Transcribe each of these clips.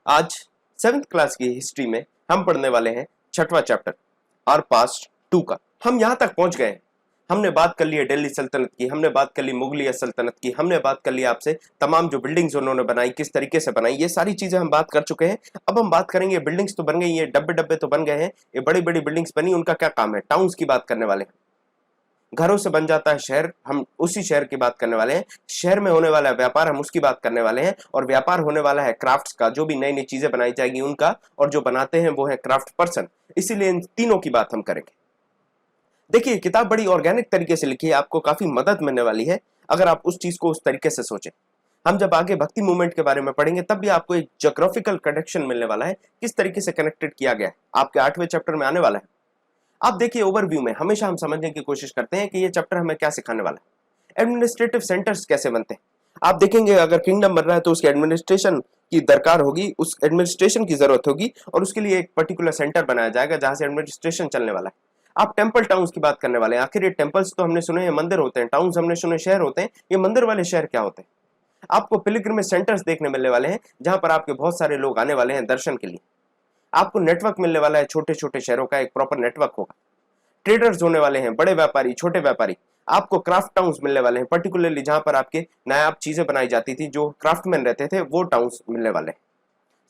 आज 7th class की history में हम पढ़ने वाले हैं छठवां चैप्टर आर पास्ट 2 का। हम यहां तक पहुंच गए हैं। हमने बात कर ली है दिल्ली सल्तनत की, हमने बात कर ली मुगलिया सल्तनत की, हमने बात कर ली आपसे तमाम जो बिल्डिंग्स उन्होंने बनाई किस तरीके से बनाई, ये सारी चीजें हम बात कर चुके हैं। अब हम बात करेंगे, बिल्डिंग्स तो बन गई, ये डब्बे डब्बे तो बन गए हैं, ये बड़ी बड़ी बिल्डिंग्स बनी, उनका क्या काम है, टाउन्स की बात करने वाले हैं। घरों से बन जाता है शहर, हम उसी शहर की बात करने वाले हैं। शहर में होने वाला है व्यापार, हम उसकी बात करने वाले हैं। और व्यापार होने वाला है क्राफ्ट्स का, जो भी नई नई चीजें बनाई जाएगी उनका, और जो बनाते हैं वो है क्राफ्ट पर्सन। इसीलिए इन तीनों की बात हम करेंगे। देखिए, किताब बड़ी ऑर्गेनिक तरीके से लिखी है, आपको काफी मदद मिलने वाली है अगर आप उस चीज को उस तरीके से सोचें। हम जब आगे भक्ति मूवमेंट के बारे में पढ़ेंगे तब भी आपको एक ज्योग्राफिकल कनेक्शन मिलने वाला है, किस तरीके से कनेक्टेड किया गया है, आपके 8वें चैप्टर में आने वाला है। आप देखिए, ओवरव्यू में हमेशा हम समझने की कोशिश करते हैं कि ये चैप्टर हमें क्या सिखाने वाला है। एडमिनिस्ट्रेटिव सेंटर्स कैसे बनते हैं, आप देखेंगे अगर किंगडम बन रहा है तो उसके एडमिनिस्ट्रेशन की दरकार होगी, उस एडमिनिस्ट्रेशन की जरूरत होगी, और उसके लिए एक पर्टिकुलर सेंटर बनाया जाएगा जहां से एडमिनिस्ट्रेशन चलने वाला है। आप टेंपल टाउन्स की बात करने वाले हैं। आखिर ये टेंपल्स तो हमने सुने हैं मंदिर होते हैं, टाउन्स हमने सुने शहर होते हैं, ये मंदिर वाले शहर क्या होते हैं। आपको पिलग्रिमेज सेंटर्स देखने मिलने वाले हैं जहां पर आपके बहुत सारे लोग आने वाले हैं दर्शन के लिए। आपको नेटवर्क मिलने वाला है, छोटे छोटे शहरों का एक प्रॉपर नेटवर्क होगा। ट्रेडर्स होने वाले हैं, बड़े व्यापारी, छोटे व्यापारी। आपको क्राफ्ट टाउन्स मिलने वाले हैं, पर्टिकुलरली जहां पर आपके नायाब चीजें बनाई जाती थी, जो क्राफ्टमैन रहते थे, वो टाउन्स मिलने वाले हैं।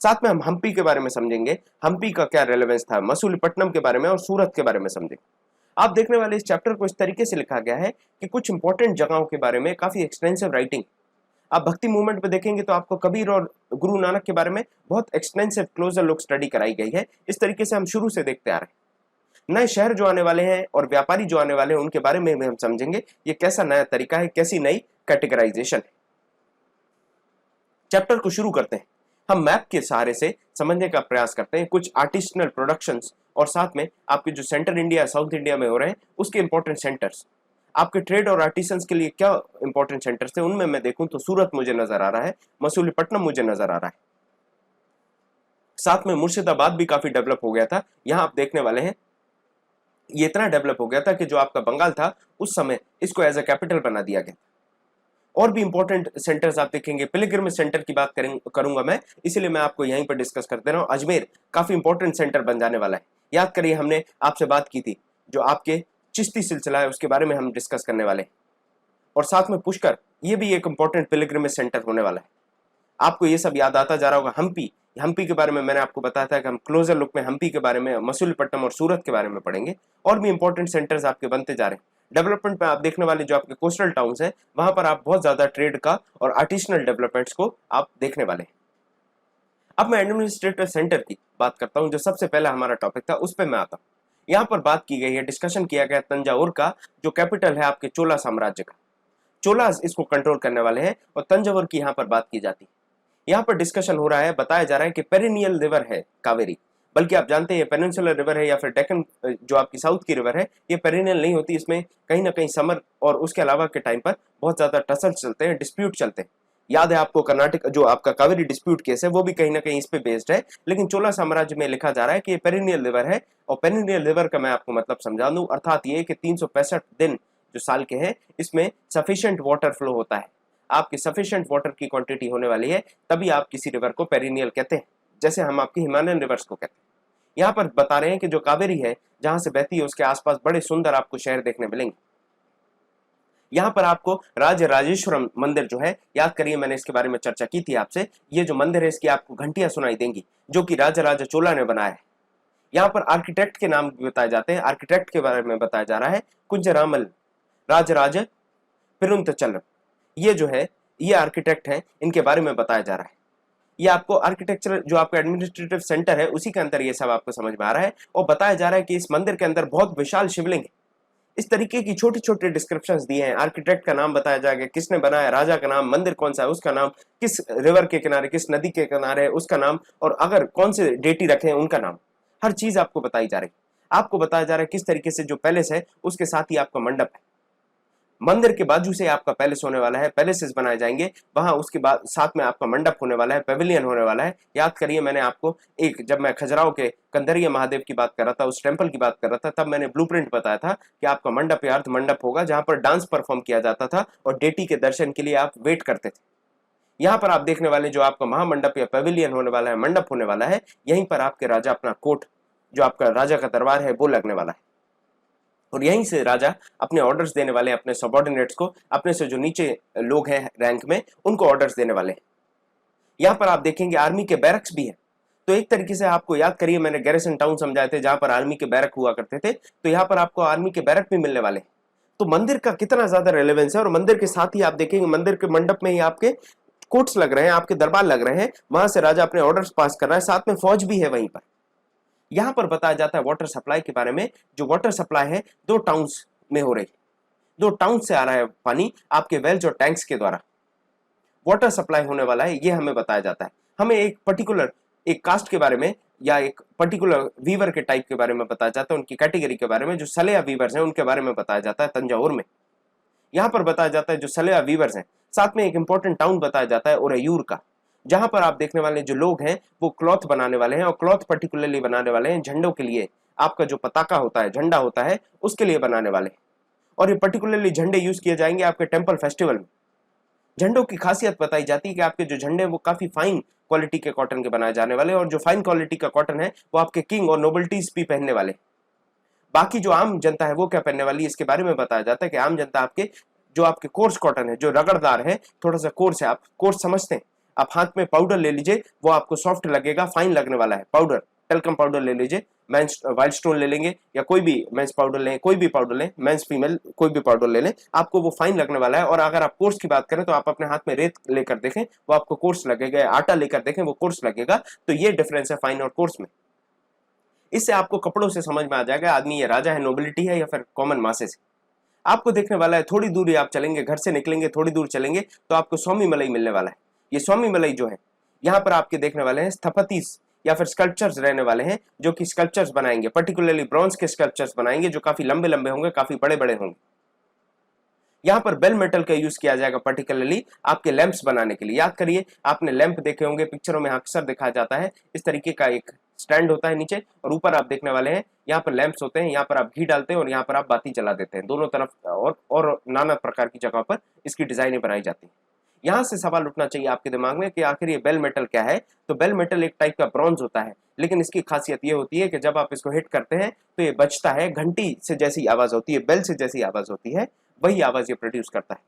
साथ में हम हम्पी के बारे में समझेंगे, हम्पी का क्या रेलेवेंस था, मसूलीपट्टनम के बारे में और सूरत के बारे में समझेंगे। आप देखने वाले इस चैप्टर को इस तरीके से लिखा गया है कि कुछ इंपॉर्टेंट जगहों के बारे में काफी एक्सटेंसिव राइटिंग। आप भक्ति मूवमेंट में देखेंगे तो आपको कबीर और गुरु नानक के बारे में बहुत एक्सटेंसिव क्लोजर लुक स्टडी कराई गई है। इस तरीके से हम शुरू से देखते आ रहे हैं। नए शहर जो आने वाले हैं और व्यापारी जो आने वाले हैं उनके बारे में भी हम समझेंगे, ये कैसा नया तरीका है, कैसी नई कैटेगराइजेशन है। चैप्टर को शुरू करते हैं। हम मैप के सहारे से समझने का प्रयास करते हैं कुछ आर्टिसनल प्रोडक्शंस, और साथ में आपके जो सेंट्रल इंडिया साउथ इंडिया में हो रहे हैं उसके इंपॉर्टेंट सेंटर्स। आपके ट्रेड और आर्टिसंस के लिए क्या इंपॉर्टेंट सेंटर्स थे, उनमें मैं देखूं तो सूरत मुझे नजर आ रहा है, मसूलीपट्टनम मुझे नजर आ रहा है। साथ में मुर्शिदाबाद भी काफी डेवलप हो गया था। यहां आप देखने वाले हैं ये इतना डेवलप हो गया था कि जो आपका बंगाल था उस समय इसको एज अ कैपिटल बना दिया गया। और भी इंपॉर्टेंट सेंटर्स आप देखेंगे, पिलग्रिमेज सेंटर की बात करूंगा मैं, इसीलिए मैं आपको यहीं पर डिस्कस कर दे रहा हूं। अजमेर काफी इंपॉर्टेंट सेंटर बन जाने वाला है। याद करिए, हमने आपसे बात की थी जो आपके चिश्ती सिलसिला है उसके बारे में हम डिस्कस करने वाले हैं। और साथ में पुष्कर, ये भी एक इंपॉर्टेंट पिलग्रिमेज सेंटर होने वाला है। आपको ये सब याद आता जा रहा होगा। हम्पी, हम्पी के बारे में मैंने आपको बताया था कि हम क्लोजर लुक में हम्पी के बारे में, मसूलीपट्टनम और सूरत के बारे में पढ़ेंगे। और भी इंपॉर्टेंट सेंटर्स आपके बनते जा रहे हैं। डेवलपमेंट में आप देखने वाले जो आपके कोस्टल टाउन्स हैं, वहां पर आप बहुत ज्यादा ट्रेड का और आर्टिसनल डेवलपमेंट्स को आप देखने वाले हैं। अब मैं एडमिनिस्ट्रेटिव सेंटर की बात करता हूं, जो सबसे पहला हमारा टॉपिक था, उस पर मैं आता हूं। यहाँ पर बात की गई है, डिस्कशन किया गया तंजावुर का, जो कैपिटल है आपके चोला साम्राज्य का। चोलास इसको कंट्रोल करने वाले हैं और तंजावुर की यहाँ पर बात की जाती है। यहाँ पर डिस्कशन हो रहा है, बताया जा रहा है कि पेरिनियल रिवर है कावेरी, बल्कि आप जानते हैं ये पेनिनसुलर रिवर है या फिर डेक्कन जो आपकी साउथ की रिवर है, ये पेरिनियल नहीं होती। इसमें कहीं ना कहीं समर और उसके अलावा के टाइम पर बहुत ज्यादा टसल चलते हैं, डिस्प्यूट चलते हैं। याद है आपको, कर्नाटक जो आपका कावेरी डिस्प्यूट केस है वो भी कहीं ना कहीं इस पे बेस्ड है। लेकिन चोला साम्राज्य में लिखा जा रहा है कि ये पेरिनियल रिवर है। और पेरिनियल रिवर का मैं आपको मतलब समझा दूं, अर्थात ये कि 365 दिन जो साल के हैं इसमें सफिशिएंट वाटर फ्लो होता है। आपकी सफिशिएंट वाटर की क्वांटिटी होने वाली है, तभी आप किसी रिवर को पेरिनियल कहते हैं, जैसे हम आपकी हिमालयन रिवर्स को कहते हैं। यहाँ पर बता रहे हैं कि जो कावेरी है जहां से बहती है उसके आसपास बड़े सुंदर आपको शहर देखने मिलेंगे। यहाँ पर आपको राज राजेश्वरम मंदिर जो है, याद करिए मैंने इसके बारे में चर्चा की थी आपसे, ये जो मंदिर है इसकी आपको घंटियां सुनाई देंगी, जो कि राजा राजा चोला ने बनाया है। यहाँ पर आर्किटेक्ट के नाम भी बताए जाते हैं। आर्किटेक्ट के बारे में बताया जा रहा है कुंजरामल राजराज पेरुंतचलम। ये जो है ये आर्किटेक्ट है, इनके बारे में बताया जा रहा है। ये आपको आर्किटेक्चर जो आपका एडमिनिस्ट्रेटिव सेंटर है उसी के अंदर ये सब आपको समझ में आ रहा है। और बताया जा रहा है कि इस मंदिर के अंदर बहुत विशाल शिवलिंग है। इस तरीके की छोटी छोटी डिस्क्रिप्शंस दिए हैं। आर्किटेक्ट का नाम बताया जाएगा, किसने बनाया, राजा का नाम, मंदिर कौन सा है उसका नाम, किस रिवर के किनारे, किस नदी के किनारे है उसका नाम, और अगर कौन से डेटी रखे हैं उनका नाम। हर चीज आपको बताई जा रही है। आपको बताया जा रहा है किस तरीके से जो पैलेस है उसके साथ ही आपका मंडप है। मंदिर के बाजू से आपका पैलेस होने वाला है, पैलेसेस बनाए जाएंगे वहां, उसके बाद साथ में आपका मंडप होने वाला है, पेविलियन होने वाला है। याद करिए मैंने आपको एक, जब मैं खजुराहो के कंदरिया महादेव की बात कर रहा था, उस टेंपल की बात कर रहा था, तब मैंने ब्लूप्रिंट बताया था कि आपका मंडप या अर्थ मंडप होगा जहां पर डांस परफॉर्म किया जाता था और डेटी के दर्शन के लिए आप वेट करते थे। यहाँ पर आप देखने वाले जो आपका महामंडप या पेविलियन होने वाला है, मंडप होने वाला है, यहीं पर आपके राजा अपना कोर्ट, जो आपका राजा का दरबार है, वो लगने वाला है। और यहीं से राजा अपने ऑर्डर्स देने वाले हैं अपने सबॉर्डिनेट्स को, अपने से जो नीचे लोग हैं रैंक में, उनको ऑर्डर्स देने वाले हैं। यहाँ पर आप देखेंगे आर्मी के बैरक्स भी हैं। तो एक तरीके से आपको याद करिए, मैंने गैरिसन टाउन समझाए थे जहां पर आर्मी के बैरक हुआ करते थे, तो यहाँ पर आपको आर्मी के बैरक भी मिलने वाले हैं। तो मंदिर का कितना ज्यादा रेलेवेंस है। और मंदिर के साथ ही आप देखेंगे मंदिर के मंडप में ही आपके कोर्ट्स लग रहे हैं, आपके दरबार लग रहे हैं, वहां से राजा अपने ऑर्डर्स पास कर रहा है, साथ में फौज भी है वहीं पर। यहां पर बताया जाता है वाटर सप्लाई के बारे में। जो वाटर सप्लाई है 2 टाउन्स में हो रही, 2 टाउन से आ रहा है पानी आपके वेल्स और टैंक्स के द्वारा वाटर सप्लाई होने वाला है, ये हमें बताया जाता है। हमें एक पर्टिकुलर एक कास्ट के बारे में या एक पर्टिकुलर वीवर के टाइप के बारे में बताया जाता है, उनकी कैटेगरी के बारे में, जो सलेया वीवर्स हैं उनके बारे में बताया जाता है तंजावुर में। यहाँ पर बताया जाता है जो सलेया वीवर्स हैं। साथ में एक इंपॉर्टेंट टाउन बताया जाता है ओरेयूर का, जहां पर आप देखने वाले जो लोग हैं वो क्लॉथ बनाने वाले हैं, और क्लॉथ पर्टिकुलरली बनाने वाले हैं झंडों के लिए। आपका जो पताका होता है, झंडा होता है, उसके लिए बनाने वाले। और ये पर्टिकुलरली झंडे यूज किए जाएंगे आपके टेंपल फेस्टिवल में। झंडों की खासियत बताई जाती है कि आपके जो झंडे वो काफी फाइन क्वालिटी के कॉटन के बनाए जाने वाले, और जो फाइन क्वालिटी का कॉटन है वो आपके किंग और नोबल्टीज भी पहनने वाले। बाकी जो आम जनता है वो क्या पहनने वाली है, इसके बारे में बताया जाता है कि आम जनता आपके जो आपके कोर्स कॉटन है, जो रगड़दार है, थोड़ा सा कोर्स है, आप कोर्स समझते हैं, आप हाथ में पाउडर ले लीजिए, वो आपको सॉफ्ट लगेगा, फाइन लगने वाला है। पाउडर, टेल्कम पाउडर ले लीजिए, मेंस वाइल्ड स्टोन ले लेंगे, या कोई भी मेंस पाउडर लें, कोई भी पाउडर लें, मेंस फीमेल कोई भी पाउडर ले लें, आपको वो फाइन लगने वाला है। और अगर आप कोर्स की बात करें तो आप अपने हाथ में रेत लेकर देखें, वो आपको कोर्स लगेगा, आटा लेकर देखें वो कोर्स लगेगा। तो ये डिफरेंस है फाइन और कोर्स में। इससे आपको कपड़ों से समझ में आ जाएगा आदमी ये राजा है, नोबिलिटी है, या फिर कॉमन मासेस है। आपको देखने वाला है, थोड़ी दूर आप चलेंगे, घर से निकलेंगे, थोड़ी दूर चलेंगे तो आपको स्वामी मलई मिलने वाला है। ये स्वामी मलई जो है, यहाँ पर आपके देखने वाले हैं स्थपतिस या फिर स्कल्पचर्स रहने वाले हैं, जो कि स्कल्पचर्स बनाएंगे, पर्टिकुलरली ब्रॉन्ज के स्कल्पचर्स बनाएंगे, जो काफी लंबे लंबे होंगे, काफी बड़े बड़े होंगे। यहाँ पर बेल मेटल का यूज किया जाएगा पर्टिकुलरली आपके लैंप्स बनाने के लिए। याद करिए, आपने लैंप देखे होंगे, पिक्चरों में अक्सर दिखाया जाता है, इस तरीके का एक स्टैंड होता है नीचे, और ऊपर आप देखने वाले हैं यहाँ पर लैंप्स होते हैं, यहाँ पर आप घी डालते हैं और यहाँ पर आप बाती जला देते हैं दोनों तरफ, और नाना प्रकार की जगह पर इसकी डिजाइनें बनाई जाती हैं। यहाँ से सवाल उठना चाहिए आपके दिमाग में कि आखिर ये बेल मेटल क्या है। तो बेल मेटल एक टाइप का ब्रॉन्ज होता है, लेकिन इसकी खासियत ये होती है कि जब आप इसको हिट करते हैं तो ये बजता है, घंटी से जैसी आवाज होती है, बेल से जैसी आवाज होती है, वही आवाज ये प्रोड्यूस करता है।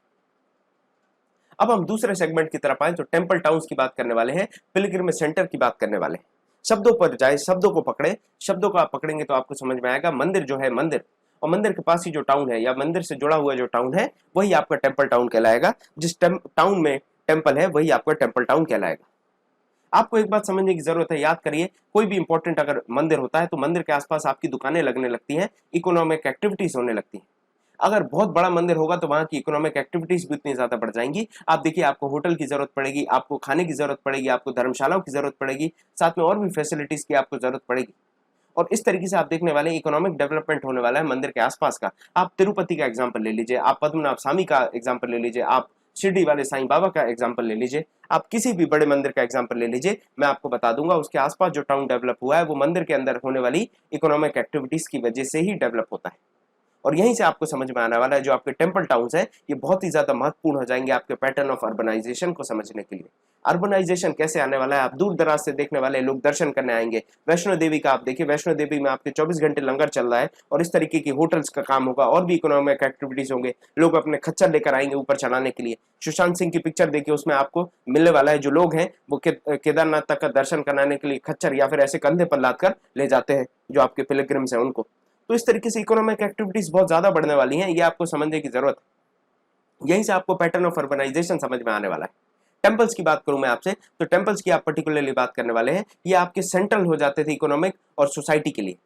अब हम दूसरे सेगमेंट की तरफ आए तो टेंपल टाउन्स की बात करने वाले हैं, पिलग्रिमेज सेंटर की बात करने वाले हैं। शब्दों पर जाए, शब्दों को पकड़े, शब्दों को आप पकड़ेंगे तो आपको समझ में आएगा। मंदिर जो है, मंदिर और मंदिर के पास ही जो टाउन है या मंदिर से जुड़ा हुआ जो टाउन है, वही आपका टेंपल टाउन कहलाएगा। जिस टाउन में टेंपल है वही आपका टेंपल टाउन कहलाएगा। आपको एक बात समझने की जरूरत है, याद करिए, कोई भी इंपॉर्टेंट अगर मंदिर होता है तो मंदिर के आसपास आपकी दुकानें लगने लगती हैं, इकोनॉमिक एक्टिविटीज होने लगती हैं। अगर बहुत बड़ा मंदिर होगा तो वहां की इकोनॉमिक एक्टिविटीज भी उतनी ज्यादा बढ़ जाएंगी। आप देखिए, आपको होटल की जरूरत पड़ेगी, आपको खाने की जरूरत पड़ेगी, आपको धर्मशालाओं की जरूरत पड़ेगी, साथ में और भी फैसिलिटीज की आपको जरूरत पड़ेगी। और इस तरीके से आप देखने वाले इकोनॉमिक डेवलपमेंट होने वाला है मंदिर के आसपास का। आप तिरुपति का एग्जाम्पल ले लीजिए, आप पद्मनाभ स्वामी का एग्जाम्पल ले लीजिए, आप शिरडी वाले साईं बाबा का एग्जाम्पल ले लीजिए, आप किसी भी बड़े मंदिर का एग्जाम्पल ले लीजिए, मैं आपको बता दूंगा उसके आसपास जो टाउन डेवलप हुआ है वो मंदिर के अंदर होने वाली इकोनॉमिक एक्टिविटीज की वजह से ही डेवलप होता है। और यहीं से आपको समझ में आने वाला है जो आपके टेंपल टाउन्स हैं, ये बहुत ही ज्यादा महत्वपूर्ण हो जाएंगे आपके पैटर्न ऑफ अर्बनाइजेशन को समझने के लिए। अर्बनाइजेशन कैसे आने वाला है, आप दूर दराज से देखने वाले लोग दर्शन करने आएंगे। वैष्णो देवी का आप देखिए, वैष्णो देवी में आपके 24 घंटे लंगर चल रहा है, और इस तरीके की होटल्स का काम होगा, और भी इकोनॉमिक एक्टिविटीज होंगे, लोग अपने खच्चर लेकर आएंगे ऊपर चढ़ाने के लिए। सुशांत सिंह की पिक्चर देखिए, उसमें आपको मिलने वाला है जो लोग हैं वो केदारनाथ तक का दर्शन कराने के लिए खच्चर या फिर ऐसे कंधे पर लाद कर ले जाते हैं जो आपके पिलग्रिम्स हैं उनको। तो इस तरीके से इकोनॉमिक एक्टिविटीज बहुत ज्यादा बढ़ने वाली हैं, ये आपको समझने की जरूरत है। यहीं से आपको पैटर्न ऑफ अर्बनाइजेशन समझ में आने वाला है। टेंपल्स की बात करूं मैं आपसे, तो टेंपल्स की आप पर्टिकुलरली बात करने वाले हैं, ये आपके सेंट्रल हो जाते थे इकोनॉमिक और सोसाइटी के लिए।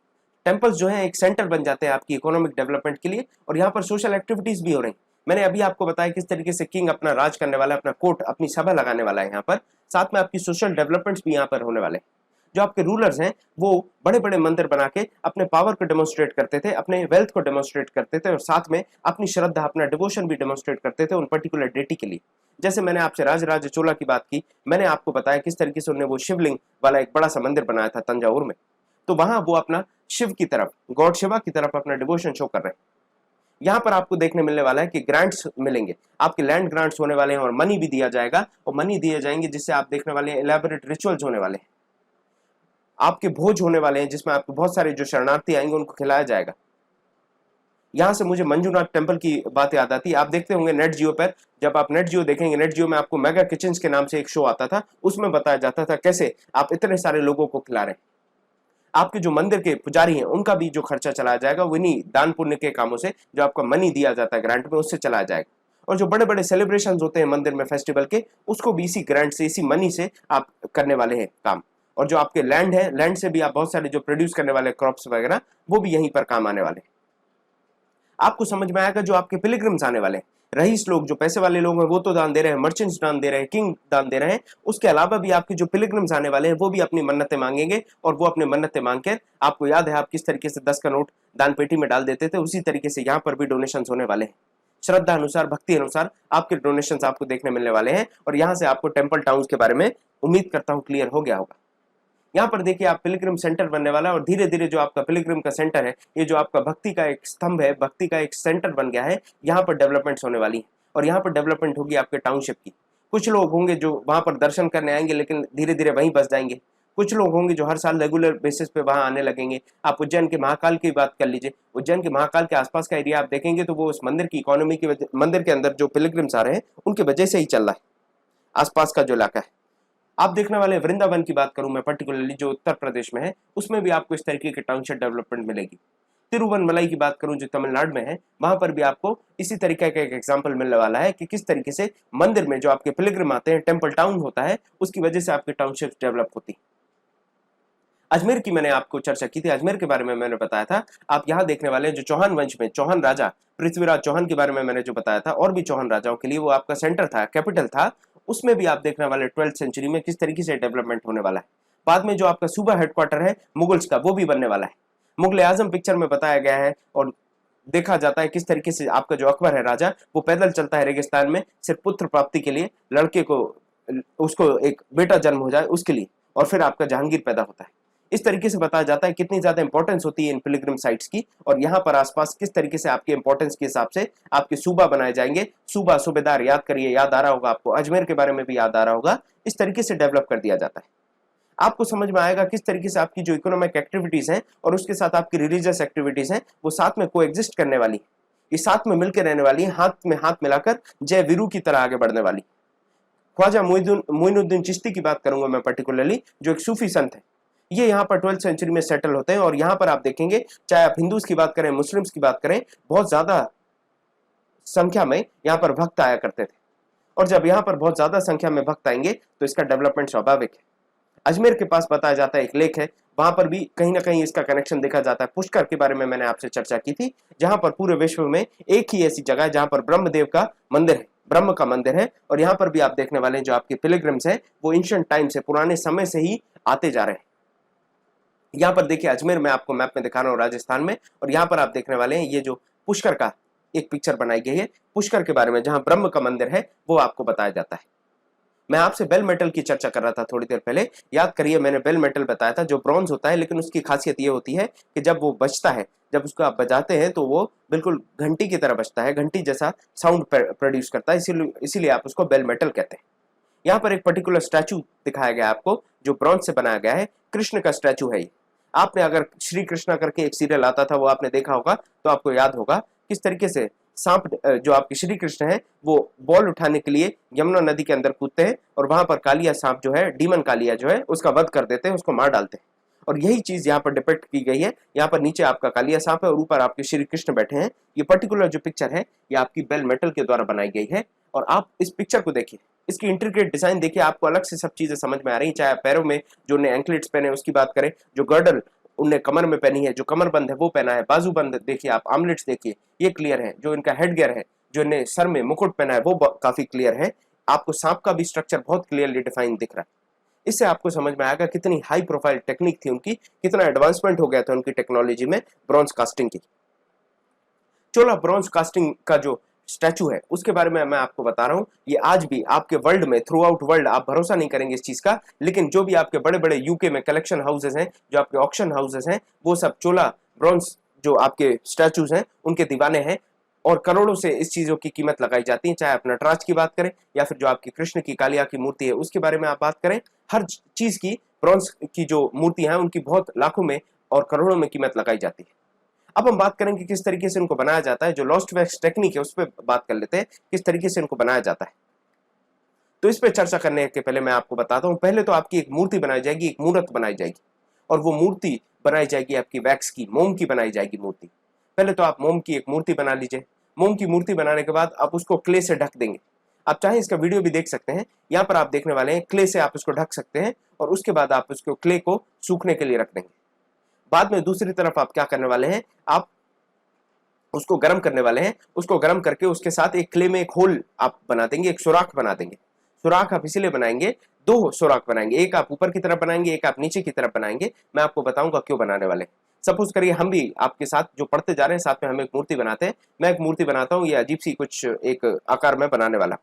टेंपल्स जो है एक सेंटर बन जाते हैं आपकी इकोनॉमिक डेवलपमेंट के लिए, और यहाँ पर सोशल एक्टिविटीज भी हो रही। मैंने अभी आपको बताया किस तरीके से किंग अपना राज करने वाला है, अपना कोर्ट, अपनी सभा लगाने वाला है यहाँ पर, साथ में आपकी सोशल डेवलपमेंट्स भी यहाँ पर होने वाले हैं। जो आपके रूलर्स हैं वो बड़े बड़े मंदिर बना के अपने पावर को डेमोन्स्ट्रेट करते थे, अपने वेल्थ को डेमोन्स्ट्रेट करते थे, और साथ में अपनी श्रद्धा, अपना डिवोशन भी डेमोन्स्ट्रेट करते थे उन पर्टिकुलर डेटी के लिए। जैसे मैंने आपसे राजराज चोला की बात की, मैंने आपको बताया किस तरीके से उन्होंने वो शिवलिंग वाला एक बड़ा सा मंदिर बनाया था तंजावुर में। तो वहां वो अपना शिव की तरफ, गॉड शिवा की तरफ अपना डिवोशन शो कर रहे हैं। यहाँ पर आपको देखने मिलने वाला है कि ग्रांट्स मिलेंगे, आपके लैंड ग्रांट्स होने वाले हैं और मनी भी दिया जाएगा, और मनी दिए जाएंगे जिससे आप देखने वाले हैं इलेबोरेट रिचुअल्स होने वाले हैं, आपके भोज होने वाले हैं जिसमें आपको बहुत सारे जो शरणार्थी आएंगे उनको खिलाया जाएगा। यहां से मुझे मंजूनाथ टेम्पल की बात याद आती है। आप देखते होंगे नेट जियो पर, जब आप नेट जियो देखेंगे, नेट जियो में आपको मेगा किचन्स के नाम से एक शो आता था, उसमें बताया जाता था कैसे आप इतने सारे लोगों को खिला रहे हैं। आपके जो मंदिर के पुजारी हैं उनका भी जो खर्चा चलाया जाएगा वो इन्हीं दान पुण्य के कामों से, जो आपका मनी दिया जाता है ग्रांट में, उससे चलाया जाएगा। और जो बड़े बड़े सेलिब्रेशन होते हैं मंदिर में फेस्टिवल के, उसको भी इसी ग्रांट से, इसी मनी से आप करने वाले हैं काम। और जो आपके लैंड है, लैंड से भी आप बहुत सारे जो प्रोड्यूस करने वाले क्रॉप्स वगैरह, वो भी यहीं पर काम आने वाले हैं। आपको समझ में आएगा जो आपके पिलग्रिम्स आने वाले हैं, रईस लोग, जो पैसे वाले लोग हैं वो तो दान दे रहे हैं, मर्चेंट्स दान दे रहे हैं, किंग दान दे रहे हैं, उसके अलावा भी आपके जो पिलग्रिम्स आने वाले हैं वो भी अपनी मन्नतें मांगेंगे, और वो अपनी मन्नतें मांग कर, आपको याद है आप किस तरीके से 10 का नोट दान पेटी में डाल देते थे, उसी तरीके से यहाँ पर भी डोनेशन होने वाले हैं। श्रद्धा अनुसार, भक्ति अनुसार आपके डोनेशन आपको देखने मिलने वाले हैं। और यहाँ से आपको टेम्पल टाउन के बारे में उम्मीद करता हूँ क्लियर हो गया होगा। यहाँ पर देखिए आप पिलग्रिम सेंटर बनने वाला है, और धीरे धीरे जो आपका पिलग्रिम का सेंटर है, ये जो आपका भक्ति का एक स्तंभ है, भक्ति का एक सेंटर बन गया है, यहाँ पर डेवलपमेंट्स होने वाली है। और यहाँ पर डेवलपमेंट होगी आपके टाउनशिप की। कुछ लोग होंगे जो वहां पर दर्शन करने आएंगे लेकिन धीरे धीरे वहीं बस जाएंगे, कुछ लोग होंगे जो हर साल रेगुलर बेसिस पे वहां आने लगेंगे। आप उज्जैन के महाकाल की बात कर लीजिए, उज्जैन के महाकाल के आसपास का एरिया आप देखेंगे तो वो उस मंदिर की इकोनॉमी की वजह, मंदिर के अंदर जो पिलग्रिम्स आ रहे हैं उनकी वजह से ही चल रहा है, आसपास का जो इलाका है। आप देखने वाले वृंदावन की बात करूं मैं पर्टिकुलरली, जो उत्तर प्रदेश में है, उसमें भी आपको इस तरीके की टाउनशिप डेवलपमेंट मिलेगी। तिरुवनमलाई की बात करूं जो तमिलनाडु में है, वहां पर भी आपको इसी तरीके का एक एग्जांपल मिलने वाला है कि किस तरीके से मंदिर में जो आपके पिलग्रिम आते हैं, टेम्पल टाउन होता है, उसकी वजह से आपकी टाउनशिप डेवलप होती। अजमेर की मैंने आपको चर्चा की थी, अजमेर के बारे में मैंने बताया था। आप यहाँ देखने वाले हैं जो चौहान वंश में चौहान राजा पृथ्वीराज चौहान के बारे में मैंने जो बताया था, और भी चौहान राजाओं के लिए वो आपका सेंटर था, कैपिटल था, उसमें भी आप देखने वाले 12th सेंचुरी में किस तरीके से डेवलपमेंट होने वाला है। बाद में जो आपका सूबा हेडक्वार्टर है मुगल्स का, वो भी बनने वाला है। मुगल आजम पिक्चर में बताया गया है, और देखा जाता है किस तरीके से आपका जो अकबर है राजा, वो पैदल चलता है रेगिस्तान में सिर्फ पुत्र प्राप्ति के लिए, लड़के को, उसको एक बेटा जन्म हो जाए उसके लिए, और फिर आपका जहांगीर पैदा होता है। इस तरीके से बताया जाता है कितनी ज्यादा इंपॉर्टेंस होती है इन पिलग्रिम साइट्स की, और यहाँ पर आसपास किस तरीके से आपके इंपॉर्टेंस के हिसाब से आपके सूबा बनाए जाएंगे। सूबा, सूबेदार, याद करिए, याद आ रहा होगा आपको, अजमेर के बारे में भी याद आ रहा होगा। इस तरीके से डेवलप कर दिया जाता है। आपको समझ में आएगा किस तरीके से आपकी जो इकोनॉमिक एक्टिविटीज हैं और उसके साथ आपकी रिलीजियस एक्टिविटीज हैं, वो साथ में कोएग्जिस्ट करने वाली, ये साथ में मिलकर रहने वाली, हाथ में हाथ मिलाकर जय वीरू की तरह आगे बढ़ने वाली। ख्वाजा मोइनुद्दीन चिश्ती की बात करूंगा मैं पर्टिकुलरली, जो एक सूफी संत है, ये यहाँ पर 12th सेंचुरी में सेटल होते हैं। और यहाँ पर आप देखेंगे, चाहे आप हिंदूज की बात करें, मुस्लिम्स की बात करें, बहुत ज्यादा संख्या में यहाँ पर भक्त आया करते थे। और जब यहाँ पर बहुत ज्यादा संख्या में भक्त आएंगे तो इसका डेवलपमेंट स्वाभाविक है। अजमेर के पास बताया जाता है एक लेक है, वहां पर भी कहीं ना कहीं इसका कनेक्शन देखा जाता है। पुष्कर के बारे में मैंने आपसे चर्चा की थी, जहां पर पूरे विश्व में एक ही ऐसी जगह है जहां पर ब्रह्मदेव का मंदिर है, ब्रह्म का मंदिर है। और यहाँ पर भी आप देखने वाले हैं जो आपके पिलग्रिम्स हैं वो एंशिएंट टाइम से, पुराने समय से ही आते जा रहे हैं। यहाँ पर देखिए अजमेर में आपको मैप में दिखा रहा हूँ राजस्थान में, और यहाँ पर आप देखने वाले हैं ये जो पुष्कर का एक पिक्चर बनाई गई है, पुष्कर के बारे में जहां ब्रह्म का मंदिर है वो आपको बताया जाता है। मैं आपसे बेल मेटल की चर्चा कर रहा था थोड़ी देर पहले, याद करिए मैंने बेल मेटल बताया था जो ब्रॉन्ज होता है, लेकिन उसकी खासियत ये होती है कि जब वो बजता है, जब उसको आप बजाते हैं तो वो बिल्कुल घंटी की तरह बजता है, घंटी जैसा साउंड प्रोड्यूस करता है, इसीलिए आप उसको बेल मेटल कहते हैं। यहाँ पर एक पर्टिकुलर स्टैचू दिखाया गया आपको जो ब्रॉन्ज से बनाया गया है, कृष्ण का स्टैचू है ये। आपने अगर श्री कृष्णा करके एक सीरियल आता था वो आपने देखा होगा तो आपको याद होगा किस तरीके से सांप, जो आपके श्री कृष्ण है, वो बॉल उठाने के लिए यमुना नदी के अंदर कूदते हैं, और वहां पर कालिया सांप जो है, डीमन कालिया जो है, उसका वध कर देते हैं, उसको मार डालते हैं। और यही चीज यहाँ पर डिपिक्ट की गई है। यहाँ पर नीचे आपका कालिया सांप है और ऊपर आपके श्री कृष्ण बैठे हैं। ये पर्टिकुलर जो पिक्चर है ये आपकी बेल मेटल के द्वारा बनाई गई है। और आप इस पिक्चर को देखिए, इसकी इंट्रिकेट डिजाइन देखिए, आपको अलग से सब चीजें समझ में आ रही है। चाहे पैरों में जो उन्हें एंकलेट्स पहने उसकी बात करें, जो गर्डल उनने कमर में पहनी है, जो कमरबंद है वो पहना है, बाजूबंद देखिए आप, आमलेट्स देखिए ये क्लियर है, जो इनका हेडगियर है, जो इन्हें सर में मुकुट पहना है वो काफी क्लियर है। आपको सांप का भी स्ट्रक्चर बहुत क्लियरली डिफाइन दिख रहा है। इससे आपको समझ में आएगा कितनी हाई प्रोफाइल टेक्निक थी उनकी, कितना एडवांसमेंट हो गया था उनकी टेक्नोलॉजी में ब्रॉन्ज कास्टिंग की। चोला ब्रॉन्ज कास्टिंग का जो स्टैचू है उसके बारे में मैं आपको बता रहा हूं, ये आज भी आपके वर्ल्ड में, थ्रू आउट वर्ल्ड, आप भरोसा नहीं करेंगे इस चीज का, लेकिन जो भी आपके बड़े बड़े यूके में कलेक्शन हाउसेस हैं, जो आपके ऑक्शन हाउसेस हैं, वो सब चोला ब्रॉन्ज जो आपके स्टैचूज हैं उनके दीवाने हैं। और करोड़ों से इस चीजों की कीमत लगाई जाती है, चाहे आप नटराज की बात करें या फिर जो आपकी कृष्ण की कालिया की मूर्ति है उसके बारे में आप बात करें, हर चीज की ब्रॉन्ज की जो मूर्तियां हैं उनकी बहुत लाखों में और करोड़ों में कीमत लगाई जाती है। अब हम बात करेंगे किस तरीके से उनको बनाया जाता है, जो लॉस्ट वैक्स टेक्निक है उस पर बात कर लेते हैं, किस तरीके से इनको बनाया जाता है। तो इस पर चर्चा करने के पहले मैं आपको बताता हूं, पहले तो आपकी एक मूर्ति बनाई जाएगी, एक मूर्त बनाई जाएगी, और वो मूर्ति बनाई जाएगी आपकी वैक्स की, मोम की बनाई जाएगी मूर्ति। पहले तो आप मोम की एक मूर्ति बना लीजिए। मोम की मूर्ति बनाने के बाद आप उसको क्ले से ढक देंगे। आप चाहे इसका वीडियो भी देख सकते हैं, यहाँ पर आप देखने वाले हैं क्ले से आप उसको ढक सकते हैं, और उसके बाद आप उसको क्ले को सूखने के लिए रख देंगे। बाद में दूसरी तरफ आप क्या करने वाले हैं, आप उसको गर्म करने वाले हैं। उसको गर्म करके उसके साथ एक क्ले में एक होल आप बना देंगे, एक सुराख बना देंगे। सुराख आप इसीलिए बनाएंगे, दो सुराख बनाएंगे, एक आप ऊपर की तरफ बनाएंगे, एक आप नीचे की तरफ बनाएंगे। मैं आपको बताऊंगा क्यों बनाने वाले। सपोज करिए हम भी आपके साथ जो पढ़ते जा रहे हैं, साथ में हम एक मूर्ति बनाते हैं। मैं एक मूर्ति बनाता हूँ, ये अजीब सी कुछ एक आकार में बनाने वाला।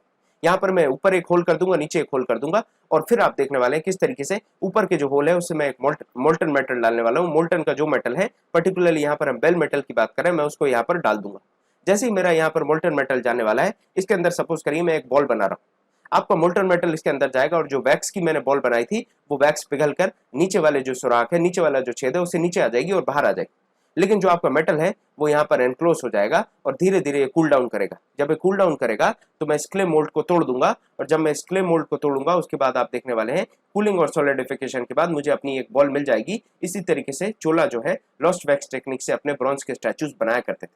यहाँ पर मैं ऊपर एक होल कर दूंगा, नीचे एक होल कर दूंगा, और फिर आप देखने वाले हैं किस तरीके से ऊपर के जो होल है उससे मैं एक मोल्टन मेटल डालने वाला हूँ। मोल्टन का जो मेटल है, पर्टिकुलरली यहाँ पर हम बेल मेटल की बात करें, मैं उसको यहाँ पर डाल दूंगा। जैसे ही मेरा यहाँ पर मोल्टन मेटल जाने वाला है, इसके अंदर सपोज करिए मैं एक बॉल बना रहा हूँ। आपका मोल्टन मेटल इसके अंदर जाएगा, और जो वैक्स की मैंने बॉल बनाई थी वो वैक्स पिघल कर नीचे वाले जो सुराख है, नीचे वाला जो छेद है उससे नीचे आ जाएगी और बाहर आ जाएगी। लेकिन जो आपका मेटल है वो यहाँ पर एनक्लोज हो जाएगा और धीरे धीरे ये कूल डाउन करेगा। जब ये कूल डाउन करेगा तो मैं इस क्ले मोल्ड को तोड़ दूंगा, और जब मैं इस क्ले मोल्ड को तोड़ूंगा उसके बाद आप देखने वाले हैं कूलिंग और सॉलिडिफिकेशन के बाद मुझे अपनी एक बॉल मिल जाएगी। इसी तरीके से चोला जो है लॉस्ट वैक्स टेक्निक से अपने ब्रॉन्ज के स्टैचूज बनाया करते थे।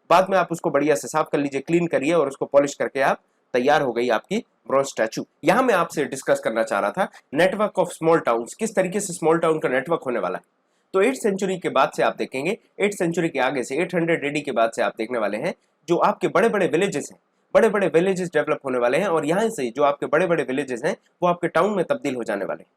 बाद में आप उसको बढ़िया से साफ कर लीजिए, क्लीन करिए, और उसको पॉलिश करके आप तैयार हो गई आपकी ब्रॉन्ज स्टैचू। यहां मैं आपसे डिस्कस करना चाह रहा था नेटवर्क ऑफ स्मॉल टाउन्स, किस तरीके से स्मॉल टाउन का नेटवर्क होने वाला है। तो 8th सेंचुरी के बाद से आप देखेंगे, 8th सेंचुरी के आगे से 800 एडी के बाद से आप देखने वाले हैं जो आपके बड़े बड़े विलेजेस हैं, बड़े बड़े विलेजेस डेवलप होने वाले हैं, और यहाँ से जो आपके बड़े बड़े विलेजेस हैं वो आपके टाउन में तब्दील हो जाने वाले हैं।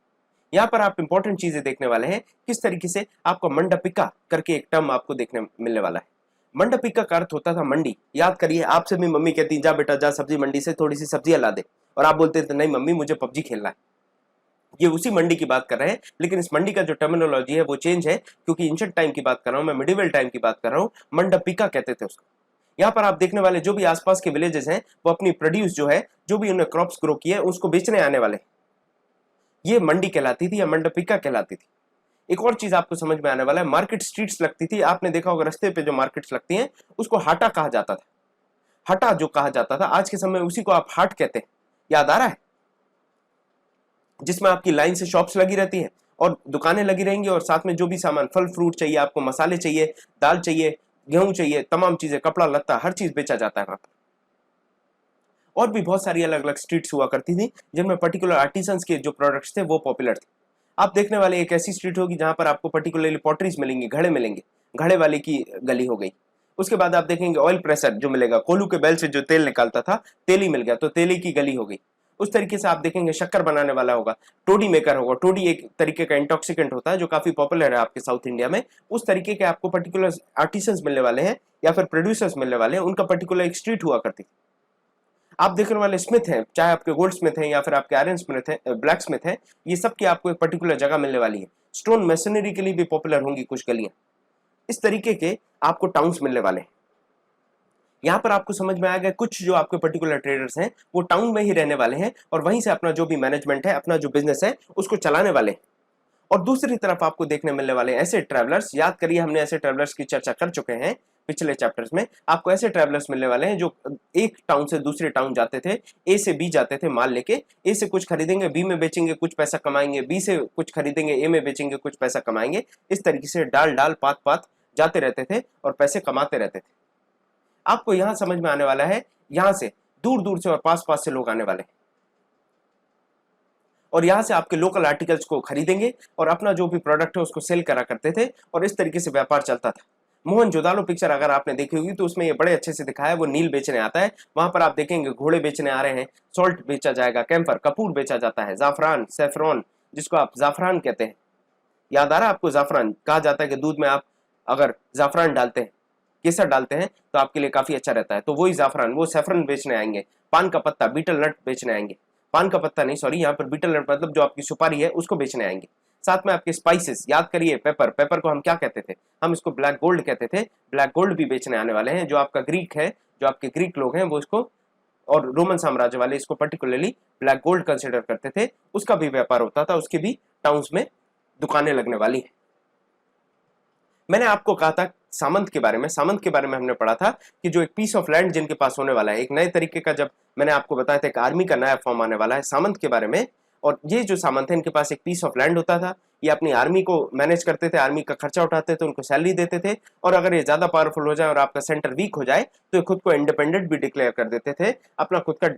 यहाँ पर आप इंपॉर्टेंट चीजें देखने वाले हैं, किस तरीके से आपका मंडपिका करके एक टर्म आपको देखने मिलने वाला है। मंडपिका का अर्थ होता था मंडी। याद करिए, आपसे भी मम्मी कहती जा बेटा जा सब्जी मंडी से थोड़ी सी सब्जियां ला दे, और आप बोलते थे नहीं मम्मी मुझे पबजी खेलना है। ये उसी मंडी की बात कर रहे हैं, लेकिन इस मंडी का जो टर्मिनोलॉजी है वो चेंज है, क्योंकि एंशिएंट टाइम की बात कर रहा हूं मैं, मिडिवल टाइम की बात कर रहा हूं। मंडपिका कहते थे उसको। यहाँ पर आप देखने वाले जो भी आसपास के विलेजेस हैं वो अपनी प्रोड्यूस जो है, जो भी उन्होंने क्रॉप्स ग्रो किए उसको बेचने आने वाले, ये मंडी कहलाती थी या मंडपिका कहलाती थी। एक और चीज आपको समझ में आने वाला है, मार्केट स्ट्रीट्स लगती थी। आपने देखा होगा रास्ते पे जो मार्केट्स लगती हैं उसको हाटा कहा जाता था। हटा जो कहा जाता था, आज के समय उसी को आप हाट कहते हैं। याद आ रहा है? जिसमें आपकी लाइन से शॉप्स लगी रहती हैं और दुकानें लगी रहेंगी, और साथ में जो भी सामान फल फ्रूट चाहिए, आपको मसाले चाहिए, दाल चाहिए, गेहूं चाहिए, तमाम चीजें, कपड़ा लत्ता, हर चीज बेचा जाता है वहां पर। और भी बहुत सारी अलग अलग स्ट्रीट्स हुआ करती थी जिनमें पर्टिकुलर आर्टिसंस के जो प्रोडक्ट्स थे वो पॉपुलर थे। आप देखने वाले एक ऐसी स्ट्रीट होगी जहां पर आपको पर्टिकुलरली पॉटरीज मिलेंगी, घड़े मिलेंगे, घड़े वाले की गली हो गई। उसके बाद आप देखेंगे ऑयल प्रेसर जो मिलेगा, कोल्हू के बैल से जो तेल निकालता था, तेली मिल गया तो तेली की गली हो गई। उस तरीके से आप देखेंगे शक्कर बनाने वाला होगा, टोडी मेकर होगा। टोडी एक तरीके का इंटॉक्सिकेंट होता है जो काफी पॉपुलर है आपके साउथ इंडिया में। उस तरीके के आपको पर्टिकुलर आर्टिसंस मिलने वाले हैं या फिर प्रोड्यूसर्स मिलने वाले हैं, उनका पर्टिकुलर एक स्ट्रीट हुआ करती। आप देखने वाले स्मिथ हैं, चाहे आपके गोल्ड स्मिथ हैं या फिर आपके आयरन स्मिथ हैं, ब्लैक स्मिथ हैं, ये सब की आपको एक पर्टिकुलर जगह मिलने वाली है। स्टोन मैसनरी के लिए भी पॉपुलर होंगी कुछ गलियां। इस तरीके के आपको टाउन्स मिलने वाले हैं। यहाँ पर आपको समझ में आ गया, कुछ जो आपके पर्टिकुलर ट्रेडर्स हैं वो टाउन में ही रहने वाले हैं और वहीं से अपना जो भी मैनेजमेंट है, अपना जो बिजनेस है उसको चलाने वाले हैं। और दूसरी तरफ आपको देखने मिलने वाले ऐसे ट्रैवलर्स, याद करिए हमने ऐसे ट्रैवलर्स की चर्चा कर चुके हैं पिछले चैप्टर्स में। आपको ऐसे ट्रैवलर्स मिलने वाले हैं जो एक टाउन से दूसरे टाउन जाते थे, ए से बी जाते थे माल लेके, ए से कुछ खरीदेंगे बी में बेचेंगे कुछ पैसा कमाएंगे, बी से कुछ खरीदेंगे ए में बेचेंगे कुछ पैसा कमाएंगे। इस तरीके से डाल डाल पात पात जाते रहते थे और पैसे कमाते रहते थे। आपको यहां समझ में आने वाला है, यहां से दूर दूर से और पास पास से लोग आने वाले हैं और यहां से आपके लोकल आर्टिकल्स को खरीदेंगे और अपना जो भी प्रोडक्ट है उसको सेल करा करते थे, और इस तरीके से व्यापार चलता था। मोहनजोदाड़ो पिक्चर अगर आपने देखी होगी तो उसमें ये बड़े अच्छे से दिखाया है, वो नील बेचने आता है, वहां पर आप देखेंगे घोड़े बेचने आ रहे हैं, सॉल्ट बेचा जाएगा, कैम्फर कपूर बेचा जाता है, जाफरान सैफरॉन जिसको आप जाफरान कहते हैं। याद आ रहा है आपको? जाफरान कहा जाता है कि दूध में आप अगर जाफरान डालते हैं, केसर डालते हैं तो आपके लिए काफी अच्छा रहता है, तो वही जाफरान, वो सैफरन बेचने आएंगे। पान का पत्ता, बीटल नट बेचने आएंगे, पान का पत्ता नहीं सॉरी, यहाँ पर बीटल नट मतलब जो आपकी सुपारी है उसको बेचने आएंगे। साथ में आपके स्पाइसेस, याद करिए पेपर, पेपर को हम क्या कहते थे? हम इसको ब्लैक गोल्ड कहते थे। ब्लैक गोल्ड भी बेचने आने वाले हैं, जो आपका ग्रीक है, जो आपके ग्रीक लोग हैं वो इसको, और रोमन साम्राज्य वाले इसको पर्टिकुलरली ब्लैक गोल्ड कंसिडर करते थे, उसका भी व्यापार होता था, उसकी भी टाउन्स में दुकानें लगने वाली हैं। मैंने आपको कहा था सामंत के बारे में, सामंत के बारे में हमने पढ़ा था कि जो एक पीस ऑफ लैंड जिनके पास होने वाला है, एक नए तरीके का, जब मैंने आपको बताया था एक आर्मी का नया फॉर्म आने वाला है सामंत के बारे में, और ये जो सामंत है इनके पास एक पीस ऑफ लैंड होता था, ये अपनी आर्मी को मैनेज करते थे, आर्मी का खर्चा उठाते थे, उनको सैलरी देते थे, और अगर ये ज्यादा पावरफुल हो जाए और आपका सेंटर वीक हो जाए तो ये खुद को इंडिपेंडेंट भी डिक्लेयर कर देते थे, अपना खुद का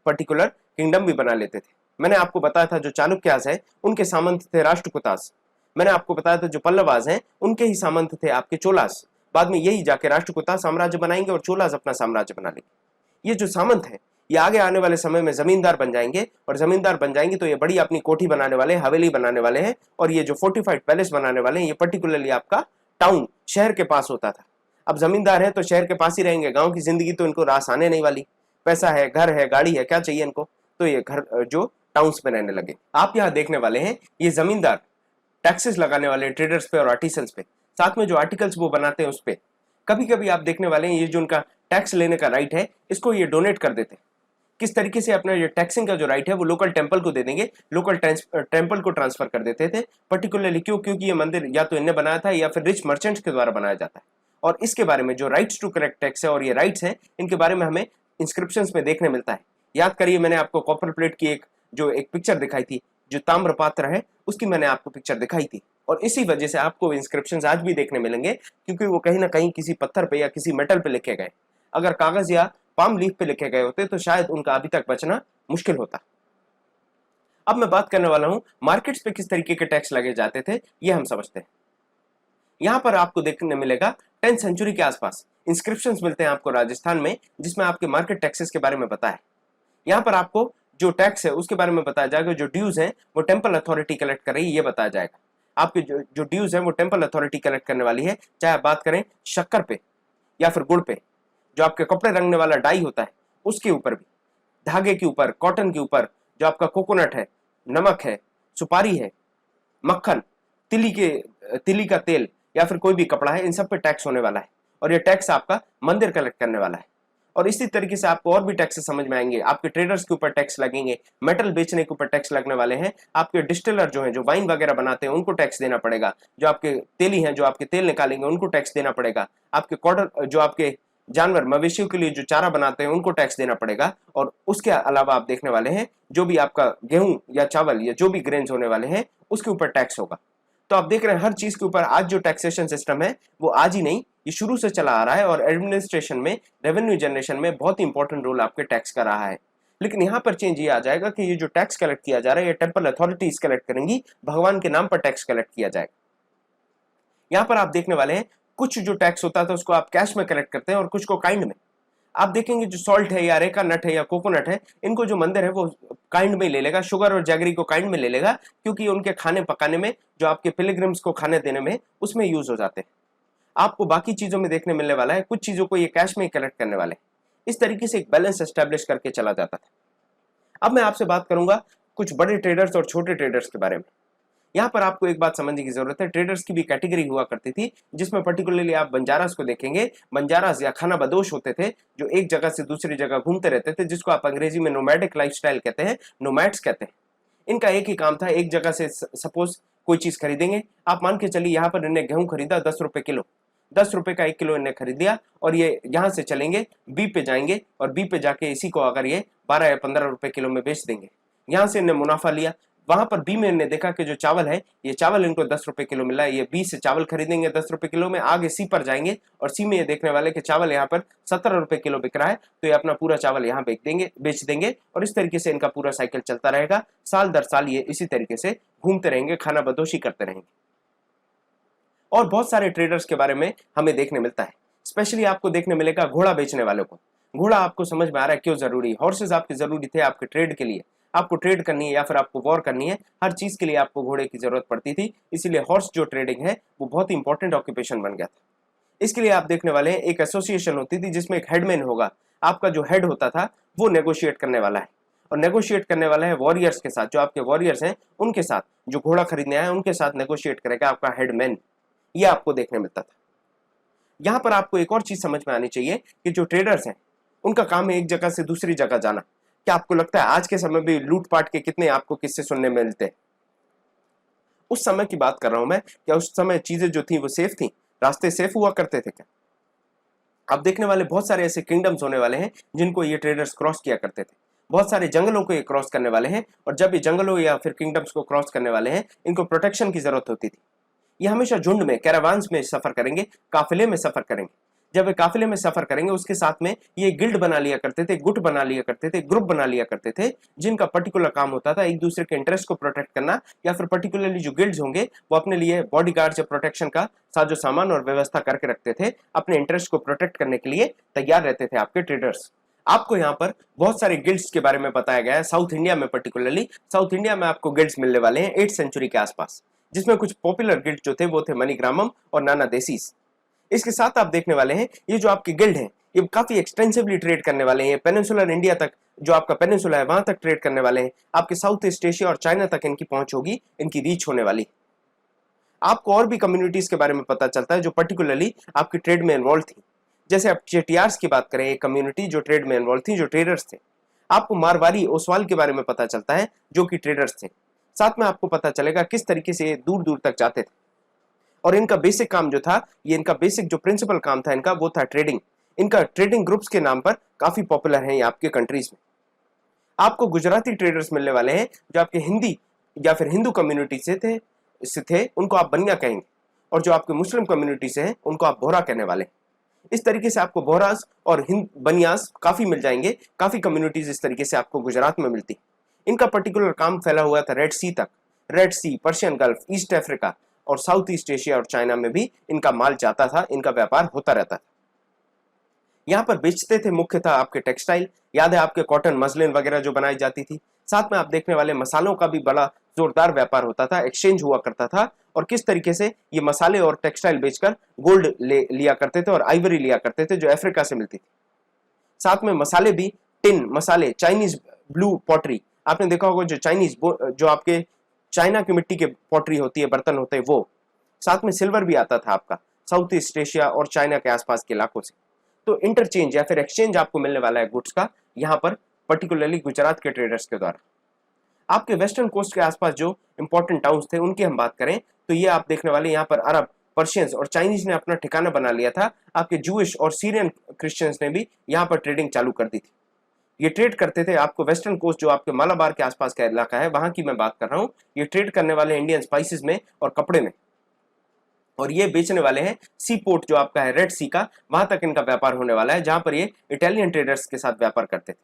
पर्टिकुलर किंगडम भी बना लेते थे। मैंने आपको बताया था जो चालुक्यास है उनके सामंत थे राष्ट्रकूटास, मैंने आपको बताया था जो पल्लवास हैं उनके ही सामंत थे आपके चोलास, बाद में यही जाके राष्ट्रकूटा साम्राज्य बनाएंगे और चोलास अपना साम्राज्य बना लेंगे। ये जो सामंत हैं ये आगे आने वाले समय में जमींदार बन जाएंगे, और जमींदार बन जाएंगे तो ये बड़ी अपनी कोठी बनाने वाले हैं, हवेली बनाने वाले हैं, और ये जो फोर्टिफाइड पैलेस बनाने वाले हैं ये पर्टिकुलरली आपका टाउन शहर के पास होता था। अब जमींदार है तो शहर के पास ही रहेंगे, गांव की जिंदगी तो इनको रास आने नहीं वाली, पैसा है, घर है, गाड़ी है, क्या चाहिए इनको, तो ये घर जो टाउन्स में रहने लगे। आप यहाँ देखने वाले हैं ये जमींदार टैक्सेस लगाने वाले ट्रेडर्स पे और आर्टिसंस पे, साथ में जो आर्टिकल्स वो बनाते हैं उस पे। कभी कभी आप देखने वाले हैं ये जो उनका टैक्स लेने का राइट है इसको ये डोनेट कर देते हैं। किस तरीके से अपना ये टैक्सिंग का जो राइट है वो लोकल टेंपल को दे देंगे, लोकल टेंपल को ट्रांसफर कर देते थे पर्टिकुलरली, क्योंकि ये मंदिर या तो इन्हें बनाया था या फिर रिच मर्चेंट्स के द्वारा बनाया जाता है। और इसके बारे में जो राइट्स टू कलेक्ट टैक्स है और ये राइट्स हैं इनके बारे में हमें इंस्क्रिप्शंस में देखने मिलता है। याद करिए मैंने आपको कॉपर प्लेट की एक पिक्चर दिखाई थी, जो ताम्र पात्र है उसकी मैंने आपको पिक्चर दिखाई थी, और इसी वजह से आपको इंस्क्रिप्शंस आज भी देखने मिलेंगे, क्योंकि वो कहीं ना कहीं किसी पत्थर पे या किसी मेटल पे लिखे गए। अगर कागज या पाम लीफ पे लिखे गए होते तो शायद उनका अभी तक बचना मुश्किल होता। अब मैं बात करने वाला हूं मार्केट्स पे किस तरीके के टैक्स लगे जाते थे, ये हम समझते हैं। यहां पर आपको देखने मिलेगा 10th सेंचुरी के आसपास इंस्क्रिप्शंस मिलते हैं आपको राजस्थान में, जिसमें आपके मार्केट टैक्सेस के बारे में बताया है। यहां पर आपको जो टैक्स है उसके बारे में बताया जाएगा, जो ड्यूज है वो टेंपल अथॉरिटी कलेक्ट कर रही है ये बताया जाएगा। आपके जो ड्यूज है वो टेंपल अथॉरिटी कलेक्ट करने वाली है, चाहे आप बात करें शक्कर पे या फिर गुड़ पे, जो आपके कपड़े रंगने वाला डाई होता है उसके ऊपर भी, धागे के ऊपर, कॉटन के ऊपर, जो आपका कोकोनट है, नमक है, सुपारी है, मक्खन, तिली का तेल या फिर कोई भी कपड़ा है, इन सब पे टैक्स होने वाला है, और ये टैक्स आपका मंदिर कलेक्ट करने वाला है। और इसी तरीके से आपको और भी टैक्सेस समझ में आएंगे, आपके ट्रेडर्स के ऊपर टैक्स लगेंगे, मेटल बेचने के ऊपर टैक्स लगने वाले हैं, आपके डिस्टिलर जो हैं जो वाइन वगैरह बनाते हैं उनको टैक्स देना पड़ेगा, जो आपके तेली हैं जो आपके तेल निकालेंगे उनको टैक्स देना पड़ेगा, आपके कॉर्डर जो आपके जानवर मवेशियों के लिए जो चारा बनाते हैं उनको टैक्स देना पड़ेगा, और उसके अलावा आप देखने वाले हैं जो भी आपका गेहूं या चावल या जो भी ग्रेन्स होने वाले हैं उसके ऊपर टैक्स होगा। तो आप देख रहे हैं हर चीज के ऊपर आज जो टैक्सेशन सिस्टम है वो आज ही नहीं, ये शुरू से चला आ रहा है, और एडमिनिस्ट्रेशन में, रेवेन्यू जनरेशन में बहुत ही इंपॉर्टेंट रोल आपके टैक्स का रहा है। लेकिन यहाँ पर चेंज ये आ जाएगा कि ये जो टैक्स कलेक्ट किया जा रहा है ये टेंपल अथॉरिटीज कलेक्ट करेंगी, भगवान के नाम पर टैक्स कलेक्ट किया जाएगा। यहाँ पर आप देखने वाले हैं कुछ जो टैक्स होता था उसको आप कैश में कलेक्ट करते हैं और कुछ को काइंड में। आप देखेंगे जो सॉल्ट है या अरेका नट है या कोकोनट है, इनको जो मंदिर है वो काइंड में ले लेगा, शुगर और जैगरी को काइंड में ले लेगा, क्योंकि उनके खाने पकाने में, जो आपके पिलग्रिम्स को खाने देने में उसमें यूज हो जाते हैं। आपको बाकी चीजों में देखने मिलने वाला है कुछ चीजों को ये कैश में कलेक्ट करने वाले। इस तरीके से एक बैलेंस एस्टेब्लिश करके चला जाता था। अब मैं आपसे बात करूंगा कुछ बड़े ट्रेडर्स और छोटे ट्रेडर्स के बारे में। यहाँ पर आपको एक बात समझने की जरूरत है, ट्रेडर्स की भी कैटेगरी हुआ करती थी, जिसमें पर्टिकुलरली आप बंजारास को देखेंगे। बंजारास या खाना बदोश होते थे जो एक जगह से दूसरी जगह घूमते रहते थे, जिसको आप अंग्रेजी में नोमैडिक लाइफस्टाइल कहते हैं, नोमैड्स कहते हैं। इनका एक ही काम था, एक जगह से सपोज कोई चीज खरीदेंगे, आप मान के चलिए यहाँ पर इन्हें गेहूं खरीदा 10 रुपए किलो, 10 रुपए का 1 किलो इन्हें खरीद लिया, और ये यहाँ से चलेंगे बी पे जाएंगे, और बी पे जाके इसी को अगर ये 12 या 15 रुपए किलो में बेच देंगे, यहाँ से इन्हें मुनाफा लिया। वहां पर बी में इन्हें देखा कि जो चावल है ये चावल इनको 10 रुपए किलो मिला है, ये बी से चावल खरीदेंगे 10 रुपए किलो में, आगे सी पर जाएंगे और सी में ये देखने वाले कि चावल यहाँ पर 17 रुपए किलो बिक रहा है, तो ये अपना पूरा चावल यहाँ बेच देंगे, और इस तरीके से इनका पूरा साइकिल चलता रहेगा। साल दर साल ये इसी तरीके से घूमते रहेंगे, खाना बदोशी करते रहेंगे। और बहुत सारे ट्रेडर्स के बारे में हमें देखने मिलता है, स्पेशली आपको देखने मिलेगा घोड़ा बेचने वालों को। घोड़ा आपको समझ में आ रहा है क्यों जरूरी, हॉर्सेज आपके जरूरी थे आपके ट्रेड के लिए, आपको ट्रेड करनी है या फिर आपको वॉर करनी है, हर चीज के लिए आपको घोड़े की जरूरत पड़ती थी, इसीलिए हॉर्स जो ट्रेडिंग है वो बहुत ही इंपॉर्टेंट ऑक्यूपेशन बन गया था। इसके लिए आप देखने वाले हैं एक एसोसिएशन होती थी जिसमें एक हेडमैन होगा, आपका जो हेड होता था वो नेगोशिएट करने वाला है, और नेगोशिएट करने वाला है वॉरियर्स के साथ, जो आपके वॉरियर्स हैं उनके साथ, जो घोड़ा खरीदने आए उनके साथ नेगोशिएट करेगा आपका हेडमैन, ये आपको देखने मिलता था। यहां पर आपको एक और चीज समझ में आनी चाहिए कि जो ट्रेडर्स हैं उनका काम है एक जगह से दूसरी जगह जाना। क्या आपको लगता है आज के समय भी लूटपाट के कितने आपको किस्से सुनने में मिलते हैं? उस समय की बात कर रहा हूं मैं, क्या उस समय चीजें जो थी वो सेफ थी, रास्ते सेफ हुआ करते थे क्या? आप देखने वाले बहुत सारे ऐसे किंगडम्स होने वाले हैं जिनको ये ट्रेडर्स क्रॉस किया करते थे। बहुत सारे जंगलों को ये क्रॉस करने वाले हैं, और जब ये जंगलों या फिर किंगडम्स को क्रॉस करने वाले हैं, इनको प्रोटेक्शन की जरूरत होती थी। ये हमेशा झुंड में, कैरावान्स में सफर करेंगे, काफिले में सफर करेंगे। जब वे काफिले में सफर करेंगे उसके साथ में ये गिल्ड बना लिया करते थे, गुट बना लिया करते थे, ग्रुप बना लिया करते थे, जिनका पर्टिकुलर काम होता था एक दूसरे के इंटरेस्ट को प्रोटेक्ट करना, या फिर पर्टिकुलरली जो गिल्ड्स होंगे वो अपने लिए बॉडीगार्ड्स या प्रोटेक्शन का साजो सामान और व्यवस्था करके रखते थे, अपने इंटरेस्ट को प्रोटेक्ट करने के लिए तैयार रहते थे आपके ट्रेडर्स। आपको यहाँ पर बहुत सारे गिल्ड्स के बारे में बताया गया है। साउथ इंडिया में, पर्टिकुलरली साउथ इंडिया में आपको गिल्ड्स मिलने वाले हैं 8th सेंचुरी के आसपास, जिसमें कुछ पॉपुलर गिल्ड जो थे वो थे मणिग्रामम और नाना देसीस। इसके साथ आप देखने वाले हैं ये जो आपके गिल्ड हैं ये काफी एक्सटेंसिवली ट्रेड करने वाले हैं, पेनिनसुलर इंडिया तक, जो आपका पेनिनसुला है वहां तक ट्रेड करने वाले हैं। आपके साउथ ईस्ट एशिया और चाइना तक इनकी पहुंच होगी, इनकी रीच होने वाली। आपको और भी कम्युनिटीज के बारे में पता चलता है जो पर्टिकुलरली आपकी ट्रेड में इन्वॉल्व थी। जैसे आप चेटियार्स की बात करें, एक कम्युनिटी जो ट्रेड में इन्वॉल्व थी, जो ट्रेडर्स थे। आपको मारवाड़ी ओसवाल के बारे में पता चलता है जो कि ट्रेडर्स थे। साथ में आपको पता चलेगा किस तरीके से दूर दूर तक जाते थे, और इनका बेसिक काम जो था, ये इनका बेसिक जो प्रिंसिपल काम था इनका, वो था ट्रेडिंग। इनका ट्रेडिंग ग्रुप्स के नाम पर काफी पॉपुलर है आपके कंट्रीज में। आपको गुजराती ट्रेडर्स मिलने वाले हैं जो आपके हिंदी या फिर हिंदू कम्युनिटी से थे, उनको आप बनिया कहेंगे, और जो आपके मुस्लिम कम्युनिटी से हैं उनको आप बोहरा कहने वाले हैं। इस तरीके से आपको बोहरास और बनियास काफी मिल जाएंगे। काफी कम्युनिटीज इस तरीके से आपको गुजरात में मिलती। इनका पर्टिकुलर काम फैला हुआ था रेड सी तक, रेड सी, पर्शियन गल्फ, ईस्ट अफ्रीका और साउथ ईस्ट एशिया और चाइना में भी इनका माल जाता था, इनका व्यापार होता रहता था। यहाँ पर बेचते थे मुख्यतः आपके टेक्सटाइल, याद है आपके कॉटन, मसलिन वगैरह जो बनाई जाती थी। साथ में आप देखने वाले मसालों का भी बड़ा जोरदार व्यापार होता था, एक्सचेंज हुआ करता था, और किस तरीके से ये मसाले और टेक्सटाइल बेचकर गोल्ड लिया करते थे और आइवरी लिया करते थे जो अफ्रीका से मिलती थी। साथ में मसाले भी, टिन मसाले, चाइनीज ब्लू पॉटरी, आपने देखा होगा जो चाइनीज, जो आपके चाइना की मिट्टी के पॉटरी होती है, बर्तन होते हैं वो। साथ में सिल्वर भी आता था आपका साउथ ईस्ट एशिया और चाइना के आसपास के इलाकों से। तो इंटरचेंज या फिर एक्सचेंज आपको मिलने वाला है गुड्स का, यहाँ पर पर्टिकुलरली गुजरात के ट्रेडर्स के द्वारा। आपके वेस्टर्न कोस्ट के आसपास जो इंपॉर्टेंट टाउन्स थे उनकी हम बात करें तो ये आप देखने वाले यहाँ पर अरब, पर्शियंस और चाइनीज ने अपना ठिकाना बना लिया था। आपके जूइश और सीरियन क्रिश्चियंस ने भी यहाँ पर ट्रेडिंग चालू कर दी थी। ये ट्रेड करते थे। आपको वेस्टर्न कोस्ट जो आपके मालाबार के आसपास का इलाका है वहां की मैं बात कर रहा हूँ, ये ट्रेड करने वाले इंडियन स्पाइसेस में और कपड़े में, और ये बेचने वाले हैं सी पोर्ट जो आपका है रेड सी का, वहां तक इनका व्यापार होने वाला है, जहां पर ये इटालियन ट्रेडर्स के साथ व्यापार करते थे।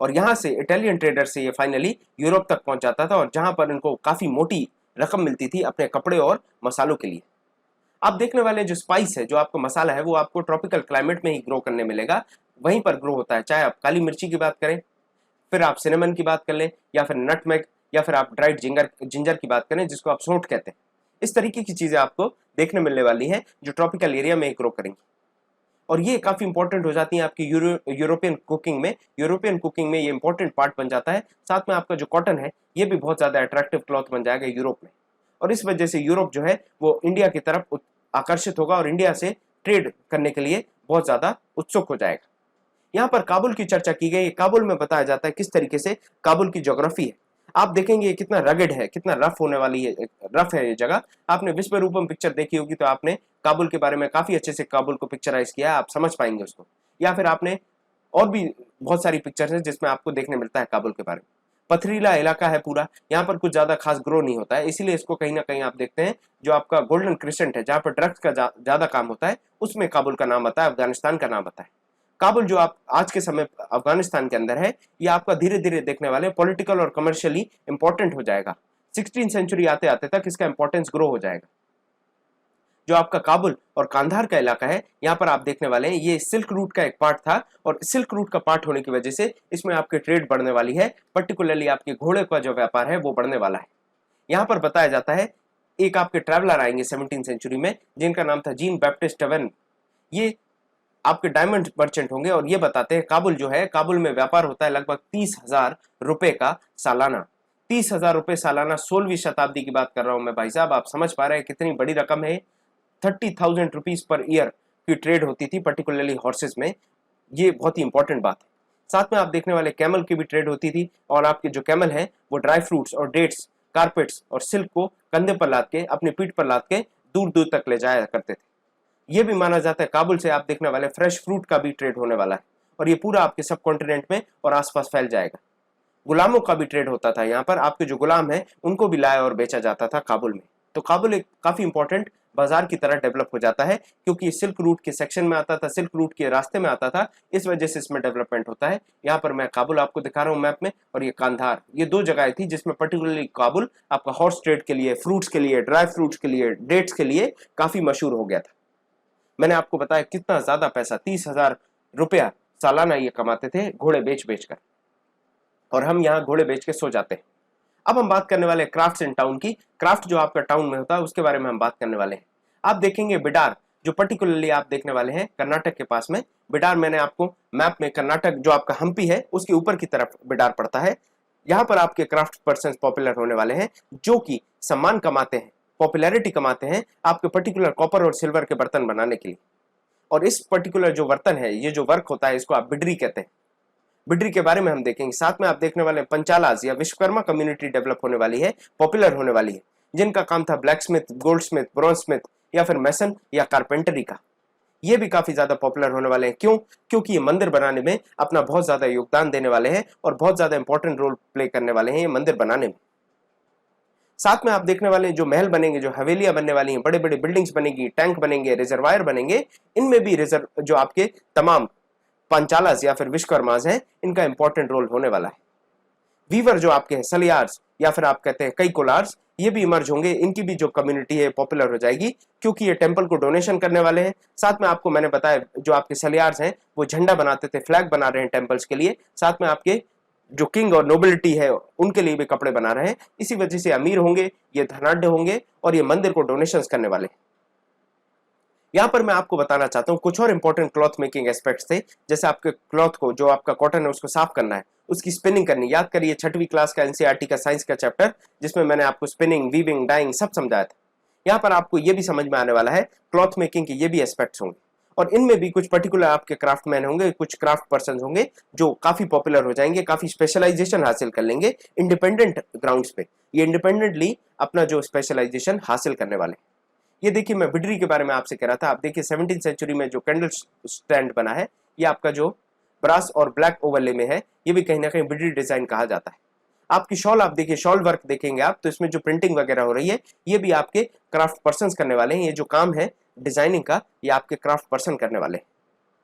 और यहां से इटालियन ट्रेडर्स से ये फाइनली यूरोप तक पहुंच जाता था, और जहां पर इनको काफी मोटी रकम मिलती थी अपने कपड़े और मसालों के लिए। आप देखने वाले जो स्पाइस है, जो आपको मसाला है, वो आपको ट्रॉपिकल क्लाइमेट में ही ग्रो करने मिलेगा, वहीं पर ग्रो होता है। चाहे आप काली मिर्ची की बात करें, फिर आप सिनेमन की बात कर लें, या फिर नटमेग, या फिर आप ड्राइड जिंजर की बात करें जिसको आप सौंठ कहते हैं। इस तरीके की चीजें आपको देखने मिलने वाली हैं जो ट्रॉपिकल एरिया में ग्रो करेंगी, और ये काफी इंपॉर्टेंट हो जाती है आपकी यूरोपियन कुकिंग में। यूरोपियन कुकिंग में ये इंपॉर्टेंट पार्ट बन जाता है। साथ में आपका जो कॉटन है ये भी बहुत ज्यादा अट्रैक्टिव क्लॉथ बन जाएगा यूरोप में, और इस वजह से यूरोप जो है वो इंडिया की तरफ आकर्षित होगा और इंडिया से ट्रेड करने के लिए बहुत ज्यादा उत्सुक हो जाएगा। यहाँ पर काबुल की चर्चा की गई। काबुल में बताया जाता है किस तरीके से काबुल की ज्योग्राफी है। आप देखेंगे कितना रगड है, कितना रफ होने वाली है, रफ है ये जगह। आपने विश्वरूपम पिक्चर देखी होगी तो आपने काबुल के बारे में काफी अच्छे से काबुल को पिक्चराइज किया है, आप समझ पाएंगे उसको। या फिर आपने और भी बहुत सारी पिक्चर्स हैं जिसमें आपको देखने मिलता है काबुल के बारे में। पथरीला इलाका है पूरा, यहाँ पर कुछ ज्यादा खास ग्रो नहीं होता है, इसीलिए इसको कहीं ना कहीं आप देखते हैं जो आपका गोल्डन क्रिसेंट है, जहाँ पर ड्रग्स का ज्यादा काम होता है, उसमें काबुल का नाम आता है, अफगानिस्तान का नाम आता है। काबुल जो आप आज के समय अफगानिस्तान के अंदर है, ये आपका धीरे धीरे देखने वाले पॉलिटिकल और कमर्शियली इंपॉर्टेंट हो जाएगा। 16th सेंचुरी आते आते तक इसका इंपॉर्टेंस ग्रो हो जाएगा। जो आपका काबुल और कांधार का इलाका है, यहाँ पर आप देखने वाले हैं ये सिल्क रूट का एक पार्ट था, और सिल्क रूट का पार्ट होने की वजह से इसमें आपकी ट्रेड बढ़ने वाली है। पर्टिकुलरली आपके घोड़े का जो व्यापार है वो बढ़ने वाला है। यहाँ पर बताया जाता है एक आपके ट्रैवलर आएंगे 17th सेंचुरी में जिनका नाम था जीन बैप्टिस्ट टवेन। ये आपके डायमंड मर्चेंट होंगे, और ये बताते हैं काबुल जो है, काबुल में व्यापार होता है लगभग 30,000 रुपए का सालाना। 30,000 रुपए सालाना, 16वीं शताब्दी की बात कर रहा हूं मैं भाई साहब। आप समझ पा रहे हैं कितनी बड़ी रकम है। 30,000 रुपीज पर ईयर की ट्रेड होती थी, पर्टिकुलरली हॉर्सेस में। ये बहुत ही इंपॉर्टेंट बात है। साथ में आप देखने वाले कैमल की भी ट्रेड होती थी, और आपके जो कैमल है वो ड्राई फ्रूट्स और डेट्स, कारपेट्स और सिल्क को कंधे पर लाद के, अपनी पीठ पर लाद के दूर दूर तक ले जाया करते थे। ये भी माना जाता है काबुल से आप देखने वाले फ्रेश फ्रूट का भी ट्रेड होने वाला है, और ये पूरा आपके सब कॉन्टिनेंट में और आसपास फैल जाएगा। गुलामों का भी ट्रेड होता था यहाँ पर, आपके जो गुलाम हैं उनको भी लाया और बेचा जाता था काबुल में। तो काबुल एक काफी इंपॉर्टेंट बाजार की तरह डेवलप हो जाता है, क्योंकि सिल्क रूट के सेक्शन में आता था, सिल्क रूट के रास्ते में आता था, इस वजह से इसमें डेवलपमेंट होता है। यहाँ पर मैं काबुल आपको दिखा रहा हूँ मैप में, और ये कांधार, ये दो जगह थी जिसमें पर्टिकुलरली काबुल आपका हॉर्स ट्रेड के लिए, फ्रूट्स के लिए, ड्राई फ्रूट्स के लिए, डेट्स के लिए काफी मशहूर हो गया था। मैंने आपको बताया कितना ज्यादा पैसा, 30,000 रुपया सालाना ये कमाते थे घोड़े बेच बेच कर, और हम यहाँ घोड़े बेच के सो जाते हैं। अब हम बात करने वाले हैं क्राफ्ट्स इन टाउन की। क्राफ्ट जो आपका टाउन में होता है उसके बारे में हम बात करने वाले हैं। आप देखेंगे बिडार, जो पर्टिकुलरली आप देखने वाले हैं कर्नाटक के पास में बिडार, मैंने आपको मैप में कर्नाटक जो आपका हम्पी है उसके ऊपर की तरफ बिडार पड़ता है। यहाँ पर आपके क्राफ्ट पर्सन पॉपुलर होने वाले हैं, जो कि सम्मान कमाते हैं, पॉपुलैरिटी कमाते हैं आपके पर्टिकुलर कॉपर और सिल्वर के बर्तन बनाने के लिए। और इस पर्टिकुलर जो बर्तन है, ये जो वर्क होता है, इसको आप बिडरी कहते हैं। बिडरी के बारे में हम देखेंगे। साथ में आप देखने वाले पंचालाज या विश्वकर्मा कम्युनिटी डेवलप होने वाली है, पॉपुलर होने वाली है, जिनका काम था black Smith, gold Smith, bronze Smith या फिर मैसन या कारपेंटरी का। ये भी काफी ज्यादा पॉपुलर होने वाले हैं। क्यों? क्योंकि ये मंदिर बनाने में अपना बहुत ज्यादा योगदान देने वाले हैं और बहुत ज्यादा इंपॉर्टेंट रोल प्ले करने वाले हैं ये मंदिर बनाने में। साथ में आप देखने वाले जो महल बनेंगे, जो हवेलियां बनने वाली हैं, बड़े बड़े बिल्डिंग्स बनेगी, टैंक बनेंगे, रिजर्वायर बनेंगे, इनमें भी रिजर्व जो आपके तमाम पंचालास या फिर विश्वकर्माज हैं, इनका इंपॉर्टेंट रोल होने वाला है। वीवर जो आपके हैं, सलियार्स या फिर आप कहते हैं कई कोलार्स, ये भी इमर्ज होंगे, इनकी भी जो कम्युनिटी है पॉपुलर हो जाएगी, क्योंकि ये टेंपल को डोनेशन करने वाले हैं। साथ में आपको मैंने बताया जो आपके सलियार्स हैं वो झंडा बनाते थे, फ्लैग बना रहे हैं टेंपल्स के लिए। साथ में आपके जो किंग और नोबिलिटी है उनके लिए भी कपड़े बना रहे हैं। इसी वजह से अमीर होंगे, ये धनाढ्य होंगे और ये मंदिर को डोनेशन करने वाले हैं। यहाँ पर मैं आपको बताना चाहता हूँ कुछ और इंपॉर्टेंट क्लॉथ मेकिंग एस्पेक्ट्स थे, जैसे आपके क्लॉथ को, जो आपका कॉटन है उसको साफ करना है, उसकी स्पिनिंग करनी। याद करिए 6वीं क्लास का एनसीईआरटी का साइंस का चैप्टर, जिसमें मैंने आपको स्पिनिंग, वीविंग, डाइंग सब समझाया था। यहाँ पर आपको ये भी समझ में आने वाला है क्लॉथ मेकिंग के ये भी एस्पेक्ट्स होंगे, और इनमें भी कुछ पर्टिकुलर आपके क्राफ्टमैन होंगे, कुछ क्राफ्ट पर्सन होंगे जो काफी पॉपुलर हो जाएंगे, काफी स्पेशलाइजेशन हासिल कर लेंगे इंडिपेंडेंट ग्राउंड्स पे। ये इंडिपेंडेंटली अपना जो स्पेशलाइजेशन हासिल करने वाले। ये देखिए, मैं बिडरी के बारे में आपसे कह रहा था। आप देखिए 17वीं सेंचुरी में जो कैंडल स्टैंड बना है, ये आपका जो ब्रास और ब्लैक ओवरले में है, ये भी कहीं ना कहीं बिडरी डिजाइन कहा जाता है। आपकी शॉल आप देखिए, शॉल वर्क देखेंगे आप, तो इसमें जो प्रिंटिंग वगैरह हो रही है, ये भी आपके क्राफ्ट पर्सन करने वाले हैं। ये जो काम है डिजाइनिंग का, ये आपके क्राफ्ट पर्सन करने वाले हैं।